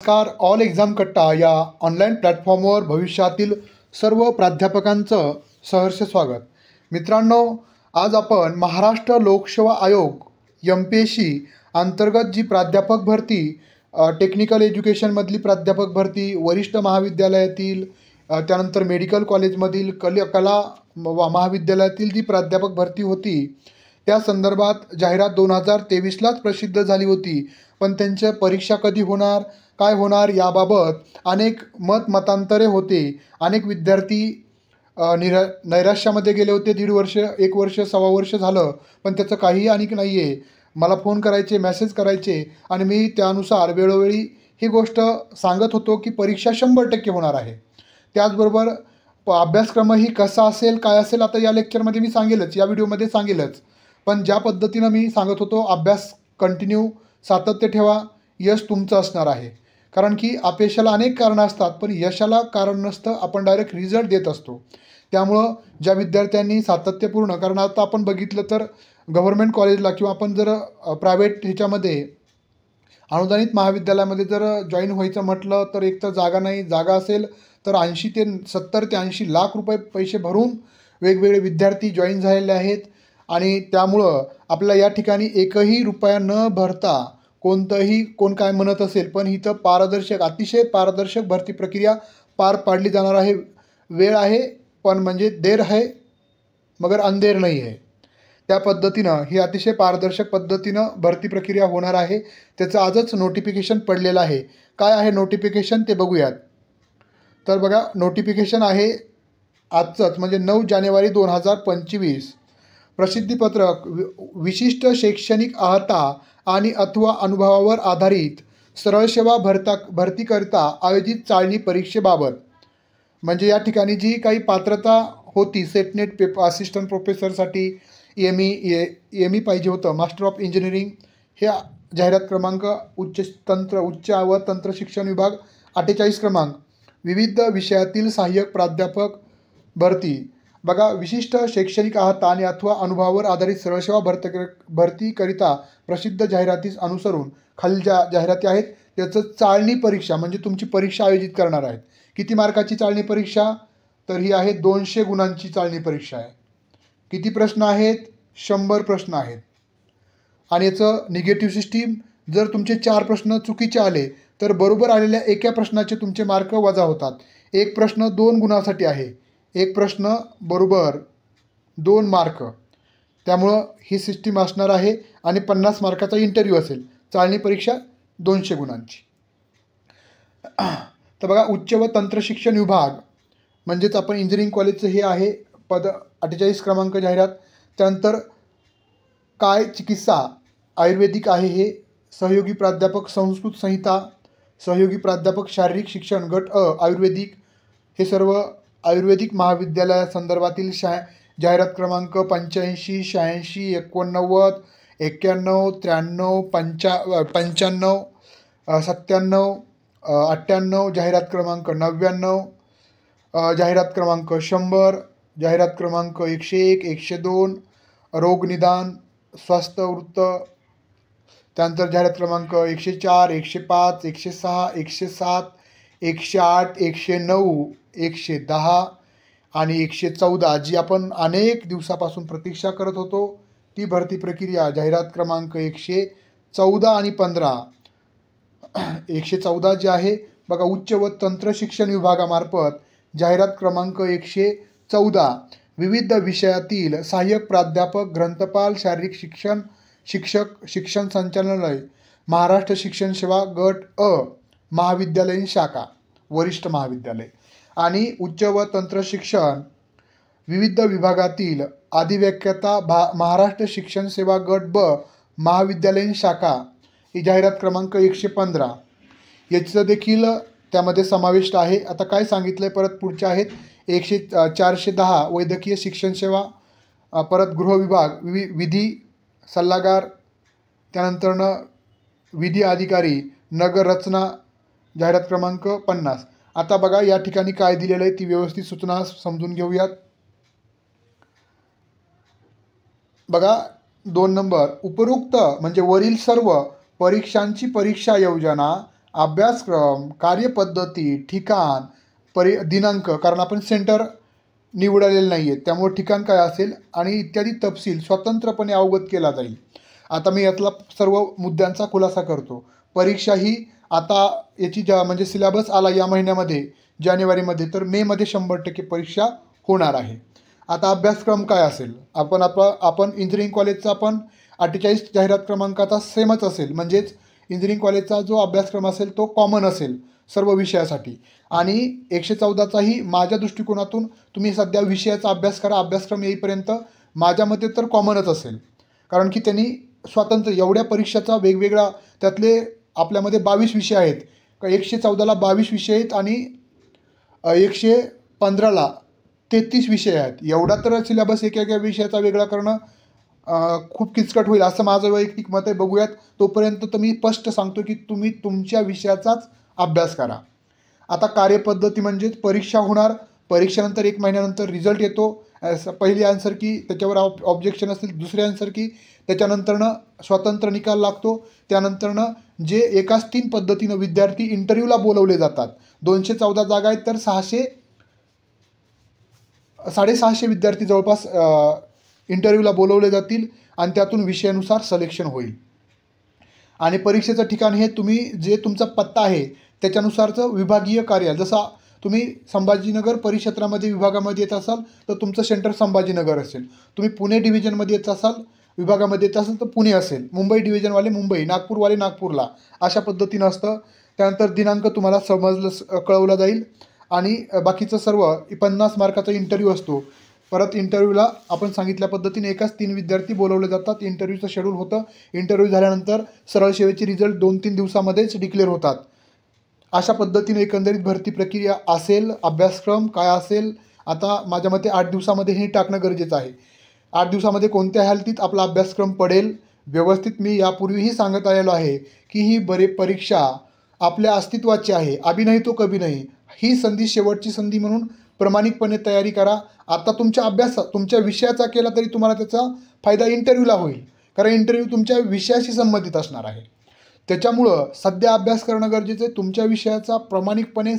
नमस्कार. All exam कट्टा या ऑनलाईन प्लॅटफॉर्मवर भविष्यातील सर्व प्राध्यापकांचं सहर्ष स्वागत. मित्रांनो, आज आपण महाराष्ट्र लोकसेवा आयोग MPSC अंतर्गत जी प्राध्यापक भरती, टेक्निकल एज्युकेशनमधली प्राध्यापक भरती, वरिष्ठ महाविद्यालयातील, त्यानंतर मेडिकल कॉलेजमधील कला महाविद्यालयातील जी प्राध्यापक भरती होती त्या संदर्भात जाहिरात 2023लाच प्रसिद्ध झाली होती. पण त्यांच्या परीक्षा कधी होणार, काय होणार याबाबत अनेक मतांतरे होते. अनेक विद्यार्थी नैराश्यामध्ये गेले होते. 1.5 वर्ष, 1 वर्ष, 1.25 वर्ष झालं, पण त्याचं काहीही आणि नाही आहे. मला फोन करायचे, मेसेज करायचे आणि मी त्यानुसार वेळोवेळी ही गोष्ट सांगत होतो की परीक्षा 100% होणार आहे. त्याचबरोबर अभ्यासक्रमही कसा असेल, काय असेल, आता या लेक्चरमध्ये मी सांगेलच, या व्हिडिओमध्ये सांगेलच. पण ज्या पद्धतीनं मी सांगत होतो, अभ्यास कंटिन्यू, सातत्य ठेवा, यश तुमचं असणार आहे. कारण की अपयशाला अनेक कारणं असतात, पण यशाला कारण नसतं, आपण डायरेक्ट रिझल्ट देत असतो. त्यामुळं ज्या विद्यार्थ्यांनी सातत्यपूर्ण, कारण आता आपण बघितलं तर गव्हर्मेंट कॉलेजला किंवा आपण जर प्रायव्हेट ह्याच्यामध्ये अनुदानित महाविद्यालयामध्ये जर जॉईन व्हायचं म्हटलं तर एक तर जागा नाही, जागा असेल तर 70 ते 80 लाख रुपये पैसे भरून वेगवेगळे विद्यार्थी जॉईन झालेले आहेत. आणि त्यामुळं आपल्याला या ठिकाणी एकही रुपया न भरता कोण काय म्हणत असेल, पण इथं पारदर्शक, अतिशय पारदर्शक भरती प्रक्रिया पार पाडली जाणार आहे. वेळ आहे, पण म्हणजे देर है मगर अंधेर नाही आहे. त्या पद्धतीनं ही अतिशय पारदर्शक पद्धतीनं भरती प्रक्रिया होणार आहे. त्याचं आजच नोटिफिकेशन पडलेलं आहे. काय आहे नोटिफिकेशन ते बघूयात. तर बघा, नोटिफिकेशन आहे आजचंच, म्हणजे 9 जानेवारी 2025. प्रसिद्धीपत्रक. विशिष्ट शैक्षणिक अर्हता आणि अथवा अनुभवावर आधारित सरळ सेवा भरतीकरिता आयोजित चाळणी परीक्षेबाबत. म्हणजे या ठिकाणी जी काही पात्रता होती, सेटनेट असिस्टंट प्रोफेसरसाठी ME पाहिजे होतं, मास्टर ऑफ इंजिनिअरिंग, हे जाहिरात क्रमांक उच्च व तंत्र शिक्षण विभाग 48 क्रमांक. विविध विषयातील सहाय्यक प्राध्यापक भरती. बघा, विशिष्ट शैक्षणिक अर्हता आणि अथवा अनुभवावर आधारित सरळसेवा भरतीकरिता प्रसिद्ध जाहिरातीस अनुसरून खालील ज्या जाहिराती आहेत त्याचं चाळणी परीक्षा, म्हणजे तुमची परीक्षा आयोजित करणार आहेत. किती मार्काची चाळणी परीक्षा? तर ही आहे 200 गुणांची चाळणी परीक्षा आहे. किती प्रश्न आहेत? 100 प्रश्न आहेत. आणि याचं निगेटिव्ह सिस्टीम, जर तुमचे 4 प्रश्न चुकीचे आले तर बरोबर आलेल्या एका प्रश्नाचे तुमचे मार्क वजा होतात. एक प्रश्न 2 गुणासाठी आहे, एक प्रश्न बरोबर 2 मार्क. त्यामुळं ही सिस्टीम असणार आहे. आणि 50 मार्काचा इंटरव्ह्यू असेल. चाळणी परीक्षा 200 गुणांची. तर बघा, उच्च व तंत्र शिक्षण विभाग, म्हणजेच आपण इंजिनिअरिंग कॉलेजचं हे आहे पद, 48 क्रमांक जाहिरात. त्यानंतर काय चिकित्सा आयुर्वेदिक आहे हे. सहयोगी प्राध्यापक संस्कृत संहिता, सहयोगी प्राध्यापक शारीरिक शिक्षण गट आयुर्वेदिक, हे सर्व आयुर्वेदिक महाविद्यालयासंदर्भातील जाहिरात क्रमांक 85, 86, 89, 91, 93, 95, 97, 98, जाहिरात क्रमांक 99, जाहिरात क्रमांक 100, जाहिरात क्रमांक 101, 102, रोगनिदान, स्वास्थ्य वृत्त. त्यानंतर जाहिरात क्रमांक 104, 105, 106, 107, 108, 109, 110 आणि 114, जी आपण अनेक दिवसापासून प्रतीक्षा करत होतो ती भरती प्रक्रिया. जाहिरात क्रमांक 114 आणि 15. 114 जी आहे बघा, उच्च व तंत्र शिक्षण विभागामार्फत जाहिरात क्रमांक 114. विविध विषयातील सहाय्यक प्राध्यापक, ग्रंथपाल, शारीरिक शिक्षक, शिक्षण संचालनालय, महाराष्ट्र शिक्षण सेवा गट महाविद्यालयीन शाखा, वरिष्ठ महाविद्यालय. आणि उच्च व तंत्र शिक्षण विविध विभागातील अधिव्याख्याता, महाराष्ट्र शिक्षण सेवा गट महाविद्यालयीन शाखा, ही जाहिरात क्रमांक 115. याचं देखील त्यामध्ये समाविष्ट आहे. आता काय सांगितलं आहे परत पुढचे आहेत. 410 वैद्यकीय शिक्षण सेवा, परत गृह विभाग, विधी सल्लागार, त्यानंतरनं विधी अधिकारी, नगर रचना, जाहिरात क्रमांक 50. आता बघा, या ठिकाणी काय दिलेलं आहे ती व्यवस्थित सूचना समजून घेऊयात. बघा, 2 नंबर, उपरोक्त म्हणजे वरील सर्व परीक्षांची परीक्षा योजना अभ्यासक्रम, कार्यपद्धती, ठिकाण, दिनांक, कारण आपण सेंटर निवडलेले नाही आहेत त्यामुळे ठिकाण काय असेल आणि इत्यादी तपशील स्वतंत्रपणे अवगत केला जाईल. आता मी यातला सर्व मुद्द्यांचा खुलासा करतो. परीक्षा ही आता याची म्हणजे सिलेबस आला या महिन्यामध्ये जानेवारीमध्ये, तर मेमध्ये 100% परीक्षा होणार आहे. आता अभ्यासक्रम काय असेल, आपण इंजिनिअरिंग कॉलेजचा आपण 48 जाहिरात क्रमांकाचा सेमच असेल, म्हणजेच इंजिनिअरिंग कॉलेजचा जो अभ्यासक्रम असेल तो कॉमन असेल सर्व विषयासाठी. आणि 114चाही माझ्या दृष्टिकोनातून तुम्ही सध्या विषयाचा अभ्यास करा, अभ्यासक्रम येईपर्यंत माझ्या मते तर कॉमनच असेल. कारण की त्यांनी स्वातंत्र्य एवढ्या परीक्षाचा वेगवेगळा, त्यातले आपल्यामध्ये 22 विषय आहेत, 114ला 22 विषय आहेत आणि 115ला 33 विषय आहेत. एवढा तर सिलेबस एका विषयाचा वेगळा करणं खूप किचकट होईल असं माझं वैयक्तिक मत आहे. बघूयात. तोपर्यंत तर मी स्पष्ट सांगतो की तुम्ही तुमच्या विषयाचाच अभ्यास करा. आता कार्यपद्धती म्हणजेच परीक्षा होणार, परीक्षेनंतर 1 महिन्यानंतर रिझल्ट येतो. पहिली आन्सर की त्याच्यावर ऑब्जेक्शन असेल, दुसरी आन्सर की त्याच्यानंतरनं स्वतंत्र निकाल लागतो. त्यानंतरनं जे एकाच 3 पद्धतीनं विद्यार्थी इंटरव्ह्यूला बोलवले जातात. 214 जागा आहेत तर 600-650 विद्यार्थी जवळपास इंटरव्ह्यूला बोलवले जातील आणि त्यातून विषयानुसार सिलेक्शन होईल. आणि परीक्षेचं ठिकाण हे तुम्ही जे तुमचा पत्ता आहे त्याच्यानुसारचं विभागीय कार्यालय, जसा तुम्ही संभाजीनगर परिक्षेत्रामध्ये विभागामध्ये येत असाल तर तुमचं सेंटर संभाजीनगर असेल. तुम्ही पुणे डिव्हिजनमध्ये येत असाल, विभागामध्ये येत असाल तर पुणे असेल. मुंबई डिव्हिजनवाले मुंबई, नागपूरवाले नागपूरला, अशा पद्धतीनं असतं. त्यानंतर दिनांक तुम्हाला कळवला जाईल आणि बाकीचं सर्व 50 मार्काचा इंटरव्ह्यू असतो. परत इंटरव्ह्यूला आपण सांगितल्या पद्धतीने एकाच 3 विद्यार्थी बोलवले जातात. इंटरव्ह्यूचं शेड्यूल होतं. इंटरव्ह्यू झाल्यानंतर सरळ सेवेचे रिझल्ट 2-3 दिवसामध्येच डिक्लेअर होतात. अशा पद्धतीने एकंदरीत भरती प्रक्रिया असेल. अभ्यासक्रम काय असेल, आता माझ्या मते 8 दिवसामध्ये हे टाकणं गरजेचं आहे. 8 दिवसामध्ये कोणत्या हालतीत आपला अभ्यासक्रम पडेल व्यवस्थित. मी यापूर्वीही सांगत आलेलो आहे की ही परीक्षा आपल्या अस्तित्वाची आहे. अभी नाही तो कभी नाही. ही संधी शेवटची संधी म्हणून प्रामाणिकपणे तयारी करा. आता तुमच्या विषयाचा केला तरी तुम्हाला त्याचा फायदा इंटरव्ह्यूला होईल, कारण इंटरव्ह्यू तुमच्या विषयाशी संबंधित असणार आहे. त्याच्यामुळं सध्या अभ्यास करणं गरजेचं आहे. तुमच्या विषयाचा प्रामाणिकपणे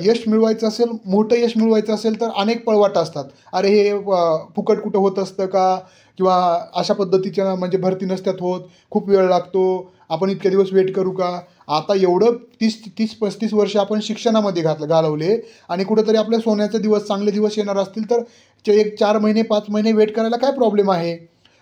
यश मिळवायचं असेल, मोठं यश मिळवायचं असेल तर अनेक पळवाटा असतात. अरे हे फुकट कुठं होत असतं का, किंवा अशा पद्धतीच्या म्हणजे भरती नसत्यात होत, खूप वेळ लागतो, आपण इतके दिवस वेट करू का. आता एवढं 30-35 वर्ष आपण शिक्षणामध्ये घालवले आणि कुठंतरी आपले सोन्याचे दिवस, चांगले दिवस येणार असतील तर 4 महिने 5 महिने वेट करायला काय प्रॉब्लेम आहे.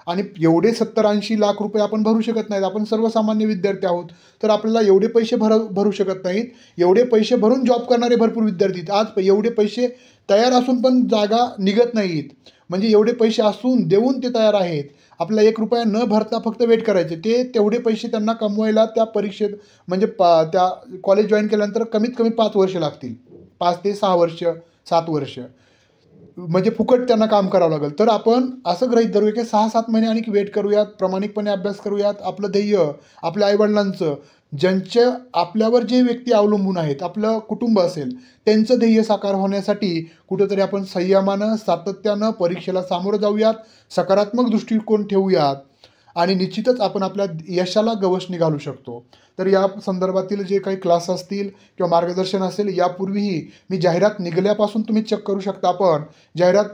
आणि एवढे 70-80 लाख रुपये आपण भरू शकत नाहीत. आपण सर्वसामान्य विद्यार्थी आहोत, तर आपल्याला एवढे पैसे भरू शकत नाहीत. एवढे पैसे भरून जॉब करणारे भरपूर विद्यार्थी आज एवढे पैसे तयार असून पण जागा निघत नाहीत. म्हणजे एवढे पैसे असून देऊन ते तयार आहेत. आपला 1 रुपया न भरता फक्त वेट करायचे. तेवढे पैसे त्यांना कमवायला त्या परीक्षेत म्हणजे त्या कॉलेज जॉईन केल्यानंतर कमीत कमी 5 वर्ष लागतील. 5 ते 6 वर्ष, 7 वर्ष, म्हणजे फुकट त्यांना काम करावं लागेल. तर आपण असं गृहीत धरूया की 6-7 महिने आणि वेट करूयात, प्रामाणिकपणे अभ्यास करूयात. आपलं ध्येय, आपल्या आईवडिलांचं, आपल्यावर जे व्यक्ती अवलंबून आहेत, आपलं कुटुंब असेल, त्यांचं ध्येय साकार होण्यासाठी कुठंतरी आपण संयमानं, सातत्यानं परीक्षेला सामोरं जाऊयात, सकारात्मक दृष्टिकोन ठेवूयात आणि निश्चितच आपण आपल्या यशाला गवसणी घालू शकतो. तर या संदर्भातील जे काही क्लास असतील किंवा मार्गदर्शन असेल, यापूर्वीही मी जाहिरात निघाल्यापासून तुम्ही चेक करू शकता. आपण जाहिरात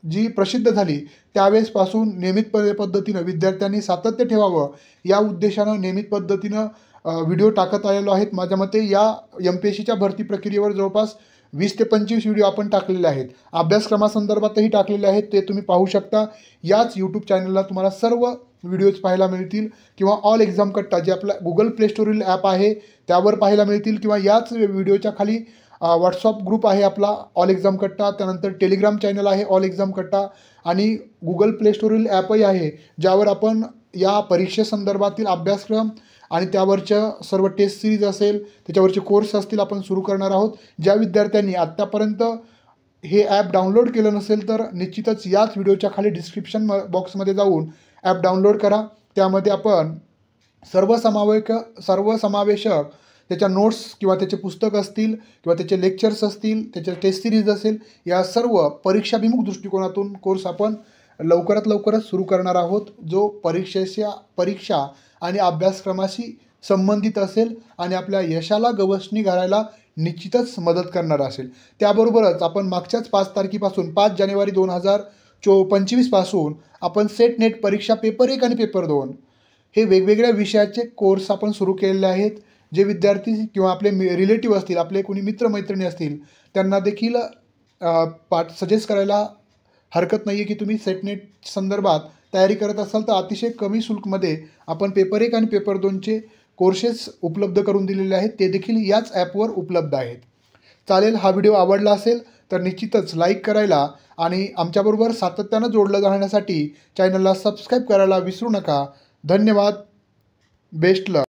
जी प्रसिद्ध झाली त्यावेळेसपासून नियमित पद्धतीनं विद्यार्थ्यांनी सातत्य ठेवावं या उद्देशानं नियमित पद्धतीनं व्हिडिओ टाकत आलेलो आहेत. माझ्या मते या MPSCच्या भरती प्रक्रियेवर जवळपास 20 ते 25 व्हिडिओ आपण टाकलेले आहेत. अभ्यासक्रमासंदर्भातही टाकलेले आहेत, ते तुम्ही पाहू शकता. याच यूट्यूब चॅनलला तुम्हाला सर्व व्हिडिओज पाहायला मिळतील किंवा ऑल एक्झाम कट्टा जे आपला गुगल प्ले स्टोरील ॲप आहे त्यावर पाहायला मिळतील, किंवा याच व्हिडिओच्या खाली व्हॉट्सअप ग्रुप आहे आपला ऑल एक्झाम कट्टा, त्यानंतर टेलिग्राम चॅनल आहे ऑल एक्झाम कट्टा आणि गुगल प्ले स्टोरील ॲपही आहे, ज्यावर आपण या परीक्षेसंदर्भातील अभ्यासक्रम आणि त्यावरच्या सर्व टेस्ट सिरीज असेल, त्याच्यावरचे कोर्स असतील आपण सुरू करणार आहोत. ज्या विद्यार्थ्यांनी आत्तापर्यंत हे ॲप डाउनलोड केलं नसेल तर निश्चितच याच व्हिडिओच्या खाली डिस्क्रिप्शन बॉक्समध्ये जाऊन ॲप डाउनलोड करा. त्यामध्ये आपण सर्वसमावेशक त्याच्या नोट्स किंवा त्याचे पुस्तक असतील किंवा त्याचे लेक्चर्स असतील, त्याच्या टेस्ट सिरीज असेल, या सर्व परीक्षाभिमुख दृष्टिकोनातून कोर्स आपण लवकरात लवकरच सुरू करणार आहोत, जो परीक्षा आणि अभ्यासक्रमाशी संबंधित असेल आणि आपल्या यशाला गवसणी घालायला निश्चितच मदत करणारा असेल. त्याबरोबरच आपण मागच्याच 5 तारखेपासून 5 जानेवारी 2025 पासून आपण सेट नेट परीक्षा पेपर 1 आणि पेपर 2 हे वेगवेगळ्या विषयाचे कोर्स आपण सुरू केलेले आहेत. जे विद्यार्थी किंवा आपले रिलेटिव्ह असतील, आपले कोणी मित्रमैत्रिणी असतील, त्यांना देखील सजेस्ट करायला हरकत नाही आहे की तुम्ही सेट नेट संदर्भात तयारी करत असाल तर अतिशय कमी शुल्कमध्ये आपण पेपर 1 आणि पेपर 2चे कोर्सेस उपलब्ध करून दिलेले आहेत. ते देखील याच ॲपवर उपलब्ध आहेत. चालेल, हा व्हिडिओ आवडला असेल तर निश्चितच लाईक करायला आणि आमच्याबरोबर सातत्यानं जोडलं जाण्यासाठी चॅनलला सबस्क्राईब करायला विसरू नका. धन्यवाद. बेस्ट लक.